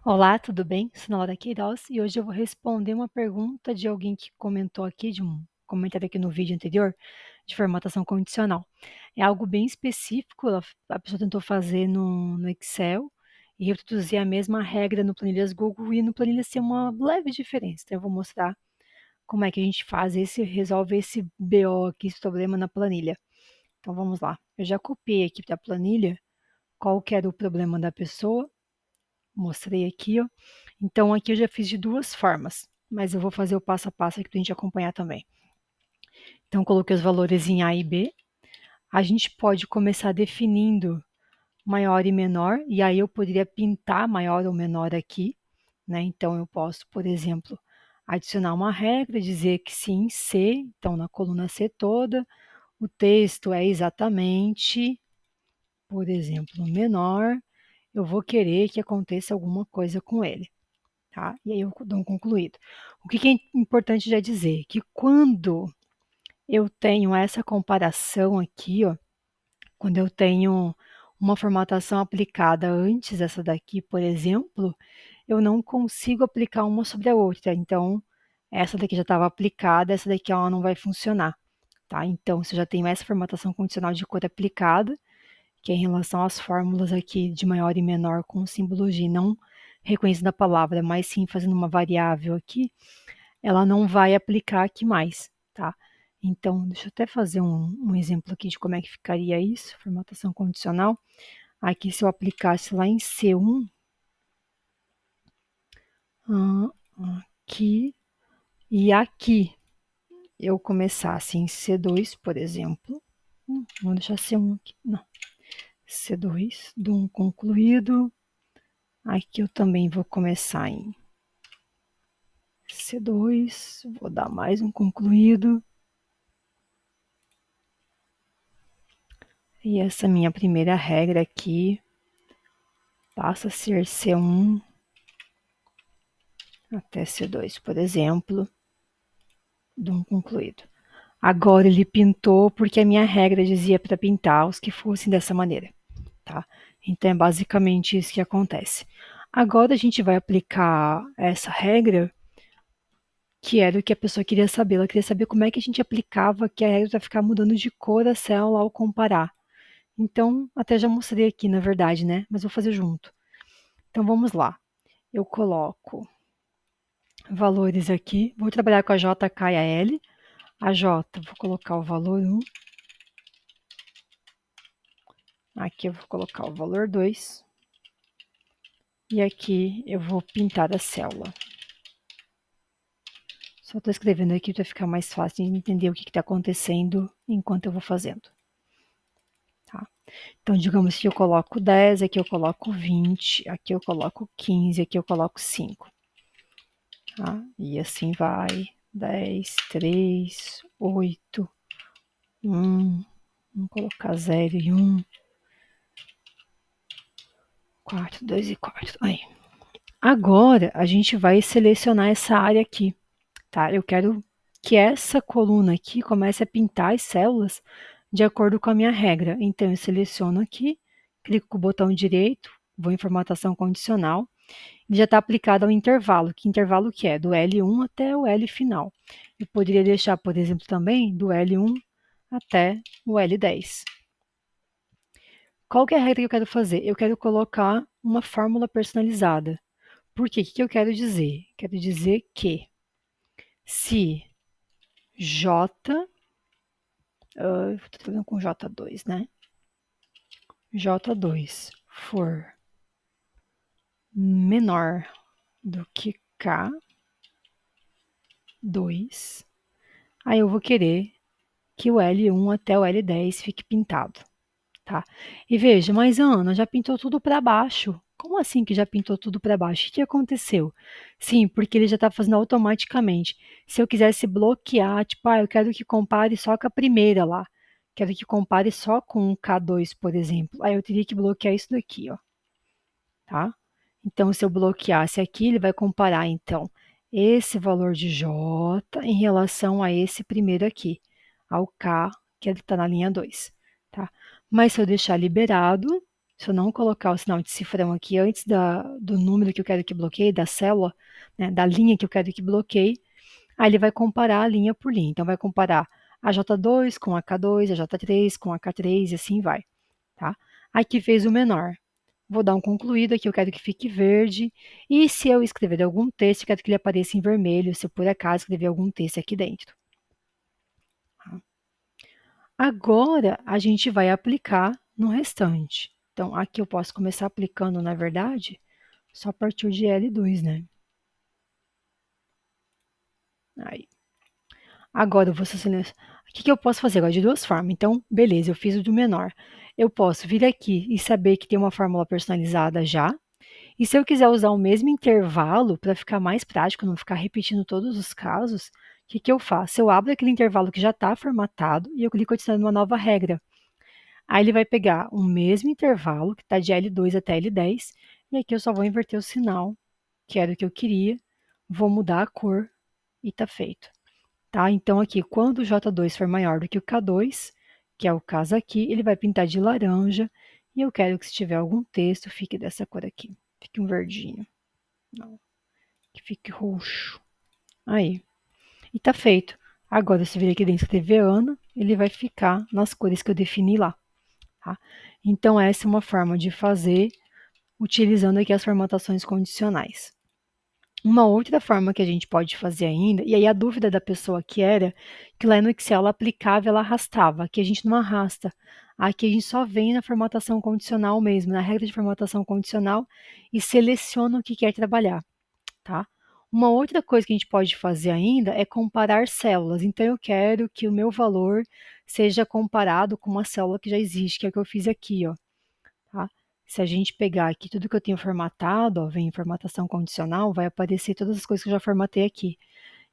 Olá, tudo bem? Sou Laura Queiroz e hoje eu vou responder uma pergunta de alguém que comentou aqui, de um comentário aqui no vídeo anterior, de formatação condicional. É algo bem específico, a pessoa tentou fazer no Excel e reproduzir a mesma regra no Planilhas Google e no Planilhas tem uma leve diferença. Então eu vou mostrar como é que a gente faz resolve esse BO aqui, esse problema na planilha. Então vamos lá. Eu já copiei aqui para a planilha qual que era o problema da pessoa, mostrei aqui, ó. Então, aqui eu já fiz de duas formas, mas eu vou fazer o passo a passo aqui para a gente acompanhar também. Então, coloquei os valores em A e B. A gente pode começar definindo maior e menor, e aí eu poderia pintar maior ou menor aqui, né? Então, eu posso, por exemplo, adicionar uma regra, dizer que se em C, então na coluna C toda, o texto é exatamente, por exemplo, menor, eu vou querer que aconteça alguma coisa com ele. Tá? E aí eu dou um concluído. O que é importante já dizer? Que quando eu tenho essa comparação aqui, ó, quando eu tenho uma formatação aplicada antes dessa daqui, por exemplo, eu não consigo aplicar uma sobre a outra. Então, essa daqui já estava aplicada, essa daqui ela não vai funcionar. Tá? Então, se eu já tenho essa formatação condicional de cor aplicada, que é em relação às fórmulas aqui de maior e menor com simbologia, não reconhecendo a palavra, mas sim fazendo uma variável aqui, ela não vai aplicar aqui mais, tá? Então, deixa eu até fazer um exemplo aqui de como é que ficaria isso, formatação condicional. Aqui, se eu aplicasse lá em C1, aqui e aqui, eu começasse em C2, por exemplo, vou deixar C1 aqui, não, C2, do um concluído. Aqui eu também vou começar em C2, vou dar mais um concluído. E essa minha primeira regra aqui passa a ser C1 até C2, por exemplo, de um concluído. Agora ele pintou porque a minha regra dizia para pintar os que fossem dessa maneira, tá? Então é basicamente isso que acontece. Agora a gente vai aplicar essa regra, que era o que a pessoa queria saber. Ela queria saber como é que a gente aplicava que a regra para ficar mudando de cor a célula ao comparar. Então, até já mostrei aqui, na verdade, né? Mas vou fazer junto. Então, vamos lá. Eu coloco valores aqui. Vou trabalhar com a J, K e a L. A J, vou colocar o valor 1. Aqui eu vou colocar o valor 2. E aqui eu vou pintar a célula. Só estou escrevendo aqui para ficar mais fácil de entender o que está acontecendo enquanto eu vou fazendo. Tá? Então, digamos que eu coloco 10, aqui eu coloco 20, aqui eu coloco 15, aqui eu coloco 5. Tá? E assim vai. 10, 3, 8, 1. Vamos colocar 0 e 1. 4, 2 e 4. Aí. Agora, a gente vai selecionar essa área aqui. Tá? Eu quero que essa coluna aqui comece a pintar as células de acordo com a minha regra. Então, eu seleciono aqui, clico com o botão direito, vou em formatação condicional, ele já está aplicado ao intervalo. Que intervalo que é? Do L1 até o L final. Eu poderia deixar, por exemplo, também do L1 até o L10. Qual que é a regra que eu quero fazer? Eu quero colocar uma fórmula personalizada. Por quê? O que eu quero dizer? Quero dizer que se J, estou trabalhando com J2, né? J2 for menor do que K2, aí eu vou querer que o L1 até o L10 fique pintado, tá? E veja, mas Ana, já pintou tudo para baixo. Como assim que já pintou tudo para baixo? O que aconteceu? Sim, porque ele já está fazendo automaticamente. Se eu quisesse bloquear, tipo, eu quero que compare só com a primeira lá. Quero que compare só com o K2, por exemplo. Aí eu teria que bloquear isso daqui, ó. Tá? Então, se eu bloqueasse aqui, ele vai comparar, então, esse valor de J em relação a esse primeiro aqui, ao K, que está na linha 2. Tá? Mas se eu deixar liberado, Se eu não colocar o sinal de cifrão aqui antes do número que eu quero que bloqueie, da célula, né, da linha que eu quero que bloqueie, aí ele vai comparar a linha por linha. Então, vai comparar a J2 com a K2, a J3 com a K3 e assim vai. Tá? Aqui fez o menor. Vou dar um concluído aqui, eu quero que fique verde. E se eu escrever algum texto, eu quero que ele apareça em vermelho, se eu por acaso escrever algum texto aqui dentro. Agora, a gente vai aplicar no restante. Então, aqui eu posso começar aplicando, na verdade, só a partir de L2, né? Aí. Agora eu vou selecionar. O que eu posso fazer agora? De duas formas. Então, beleza, eu fiz o do menor. Eu posso vir aqui e saber que tem uma fórmula personalizada já. E se eu quiser usar o mesmo intervalo para ficar mais prático, não ficar repetindo todos os casos, o que eu faço? Eu abro aquele intervalo que já está formatado e eu clico adicionando uma nova regra. Aí ele vai pegar o mesmo intervalo, que está de L2 até L10, e aqui eu só vou inverter o sinal, que era o que eu queria, vou mudar a cor e está feito. Tá? Então, aqui, quando o J2 for maior do que o K2, que é o caso aqui, ele vai pintar de laranja, e eu quero que se tiver algum texto, fique dessa cor aqui. Fique um verdinho. Não, que fique roxo. Aí. E tá feito. Agora, se vir aqui dentro e escrever Ana, ele vai ficar nas cores que eu defini lá. Tá? Então, essa é uma forma de fazer utilizando aqui as formatações condicionais. Uma outra forma que a gente pode fazer ainda, e aí a dúvida da pessoa que era que lá no Excel ela aplicava, ela arrastava. Aqui a gente não arrasta. Aqui a gente só vem na formatação condicional mesmo, na regra de formatação condicional e seleciona o que quer trabalhar, tá? Uma outra coisa que a gente pode fazer ainda é comparar células. Então eu quero que o meu valor seja comparado com uma célula que já existe, que é o que eu fiz aqui, ó. Tá? Se a gente pegar aqui tudo que eu tenho formatado, ó, vem em formatação condicional, vai aparecer todas as coisas que eu já formatei aqui.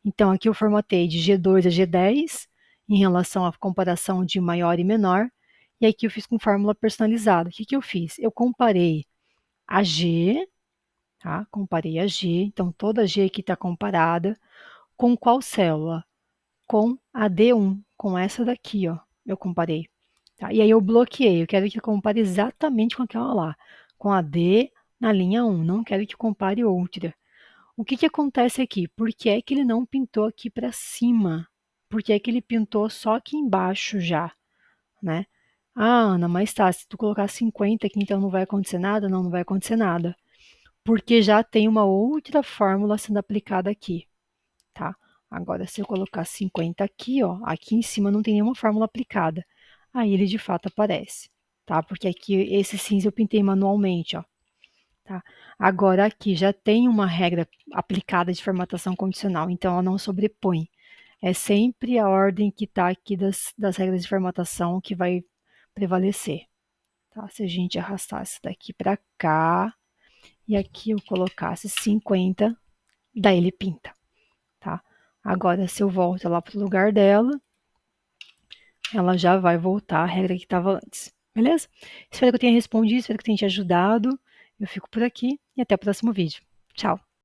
Então, aqui eu formatei de G2 a G10, em relação à comparação de maior e menor, e aqui eu fiz com fórmula personalizada. O que eu fiz? Eu comparei a G, tá? Comparei a G, então toda G aqui está comparada, com qual célula? Com a D1, com essa daqui, ó, eu comparei. Tá? E aí eu bloqueei, eu quero que compare exatamente com aquela lá, com a D na linha 1, não quero que compare outra. O que acontece aqui? Por que é que ele não pintou aqui para cima? Por que é que ele pintou só aqui embaixo já, né? Ah, Ana, mas tá, se tu colocar 50 aqui, então não vai acontecer nada? Não, não vai acontecer nada. Porque já tem uma outra fórmula sendo aplicada aqui, tá? Agora, se eu colocar 50 aqui, ó, aqui em cima não tem nenhuma fórmula aplicada. Aí ele de fato aparece, tá? Porque aqui esse cinza eu pintei manualmente, ó. Tá? Agora aqui já tem uma regra aplicada de formatação condicional, então ela não sobrepõe. É sempre a ordem que está aqui das regras de formatação que vai prevalecer. Tá? Se a gente arrastasse daqui para cá e aqui eu colocasse 50, daí ele pinta. Tá? Agora, se eu volto lá para o lugar dela, ela já vai voltar à regra que estava antes. Beleza? Espero que eu tenha respondido, espero que tenha te ajudado. Eu fico por aqui e até o próximo vídeo. Tchau!